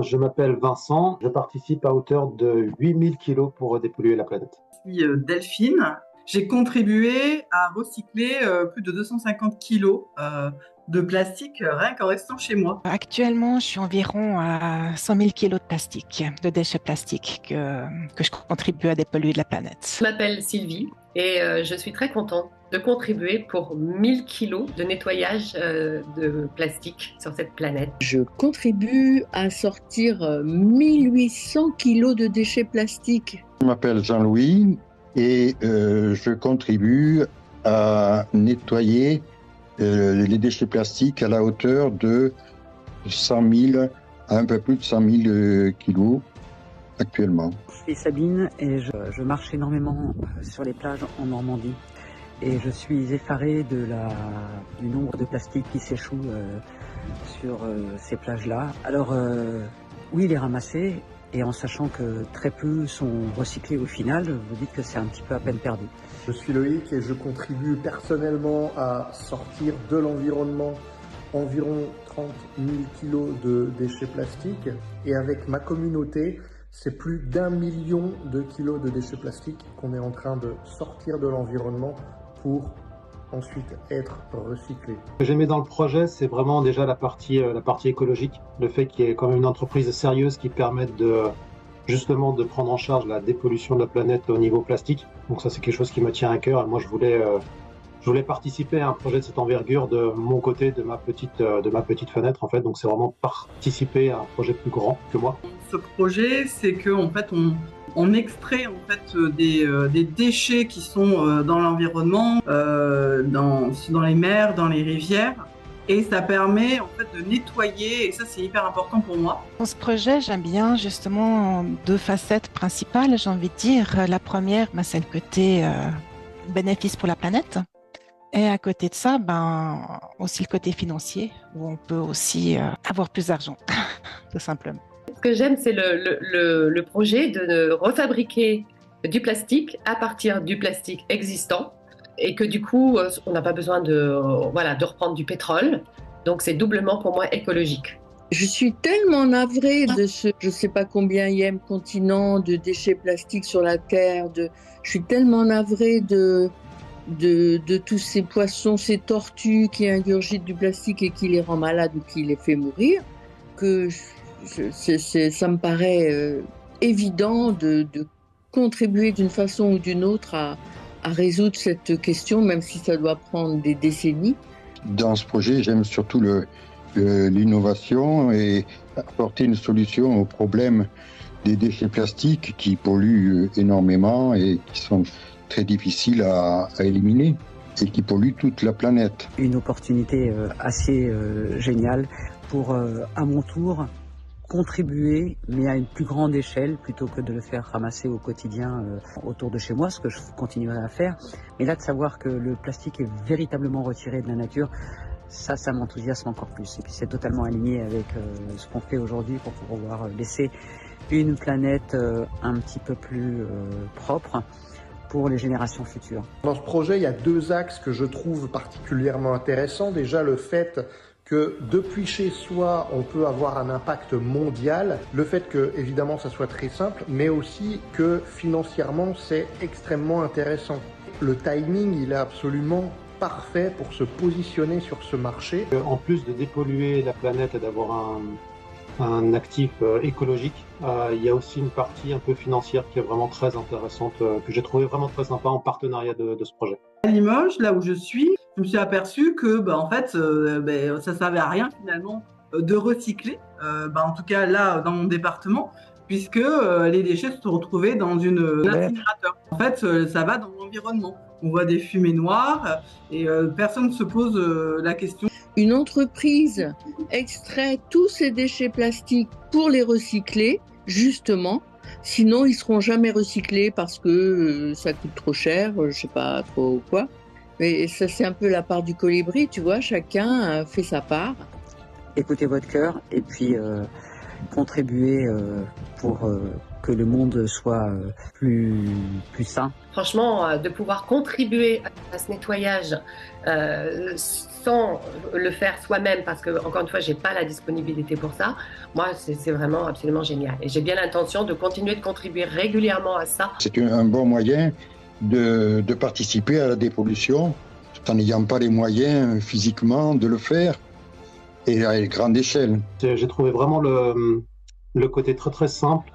Je m'appelle Vincent, je participe à hauteur de 8000 kilos pour dépolluer la planète. Je suis Delphine. J'ai contribué à recycler plus de 250 kilos de plastique rien qu'en restant chez moi. Actuellement, je suis environ à 100 000 kilos de plastique, de déchets plastiques que je contribue à dépolluer de la planète. Je m'appelle Sylvie et je suis très contente de contribuer pour 1000 kilos de nettoyage de plastique sur cette planète. Je contribue à sortir 1800 kilos de déchets plastiques. Je m'appelle Jean-Louis et je contribue à nettoyer les déchets plastiques à la hauteur de 100 000 à un peu plus de 100 000 kilos actuellement. Je suis Sabine et je marche énormément sur les plages en Normandie. Et je suis effaré du nombre de plastiques qui s'échouent sur ces plages-là. Alors, oui, les ramasser, et en sachant que très peu sont recyclés au final, vous dites que c'est un petit peu à peine perdu. Je suis Loïc et je contribue personnellement à sortir de l'environnement environ 30 000 kilos de déchets plastiques. Et avec ma communauté, c'est plus d'1 million de kilos de déchets plastiques qu'on est en train de sortir de l'environnement pour ensuite être recyclés. Ce que j'aimais dans le projet, c'est vraiment déjà la partie écologique, le fait qu'il y ait quand même une entreprise sérieuse qui permette justement de prendre en charge la dépollution de la planète au niveau plastique. Donc ça, c'est quelque chose qui me tient à cœur et moi je voulais participer à un projet de cette envergure de mon côté, de ma petite fenêtre en fait. Donc c'est vraiment participer à un projet plus grand que moi. Ce projet, c'est que en fait on extrait en fait des déchets qui sont dans l'environnement, dans les mers, dans les rivières, et ça permet en fait de nettoyer. Et ça, c'est hyper important pour moi. Dans ce projet, j'aime bien justement deux facettes principales. J'ai envie de dire, la première, c'est le côté bénéfice pour la planète. Et à côté de ça, aussi le côté financier, où on peut aussi avoir plus d'argent, tout simplement. Ce que j'aime, c'est le projet de refabriquer du plastique à partir du plastique existant et que du coup, on n'a pas besoin de reprendre du pétrole. Donc, c'est doublement pour moi écologique. Je suis tellement navrée de ce, je ne sais pas combienième continent de déchets plastiques sur la Terre. Je suis tellement navrée de tous ces poissons, ces tortues qui ingurgitent du plastique et qui les rend malades ou qui les fait mourir, que ça me paraît évident de contribuer d'une façon ou d'une autre à résoudre cette question, même si ça doit prendre des décennies. Dans ce projet, j'aime surtout l'innovation et apporter une solution au problème des déchets plastiques qui polluent énormément et qui sont très difficiles à éliminer et qui polluent toute la planète. Une opportunité assez géniale pour, à mon tour, contribuer, mais à une plus grande échelle, plutôt que de le faire ramasser au quotidien autour de chez moi, ce que je continuerai à faire. Mais là, de savoir que le plastique est véritablement retiré de la nature, ça m'enthousiasme encore plus. Et puis c'est totalement aligné avec ce qu'on fait aujourd'hui pour pouvoir laisser une planète un petit peu plus propre pour les générations futures. Dans ce projet, il y a deux axes que je trouve particulièrement intéressants. Déjà, le fait que depuis chez soi, on peut avoir un impact mondial. Le fait que, évidemment, ça soit très simple, mais aussi que financièrement, c'est extrêmement intéressant. Le timing, il est absolument parfait pour se positionner sur ce marché. En plus de dépolluer la planète et d'avoir un actif écologique, il y a aussi une partie un peu financière qui est vraiment très intéressante, que j'ai trouvé vraiment très sympa en partenariat de ce projet. À Limoges, là où je suis aperçu que en fait, ça servait à rien finalement de recycler, en tout cas là dans mon département, puisque les déchets se sont retrouvés dans un incinérateur. En fait, ça va dans l'environnement. On voit des fumées noires et personne ne se pose la question. Une entreprise extrait tous ces déchets plastiques pour les recycler, justement. Sinon, ils seront jamais recyclés parce que ça coûte trop cher, je sais pas trop quoi. Mais ça, c'est un peu la part du colibri, tu vois. Chacun fait sa part. Écoutez votre cœur et puis contribuez pour que le monde soit plus sain. Franchement, de pouvoir contribuer à ce nettoyage sans le faire soi-même, parce que, encore une fois, j'ai pas la disponibilité pour ça, moi, c'est vraiment absolument génial. Et j'ai bien l'intention de continuer de contribuer régulièrement à ça. C'est un bon moyen de participer à la dépollution, tout en n'ayant pas les moyens physiquement de le faire, et à grande échelle. J'ai trouvé vraiment le côté très très simple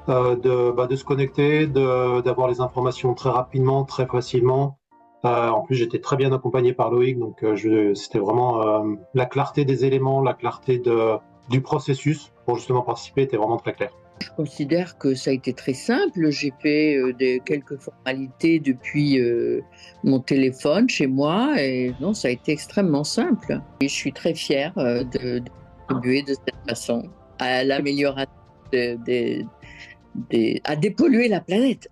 de se connecter, d'avoir les informations très rapidement, très facilement. En plus, j'étais très bien accompagné par Loïc, donc c'était vraiment la clarté des éléments, la clarté du processus pour justement participer était vraiment très clair. Je considère que ça a été très simple. J'ai fait quelques formalités depuis mon téléphone chez moi et non, ça a été extrêmement simple. Et je suis très fière de contribuer de cette façon à l'amélioration à dépolluer la planète,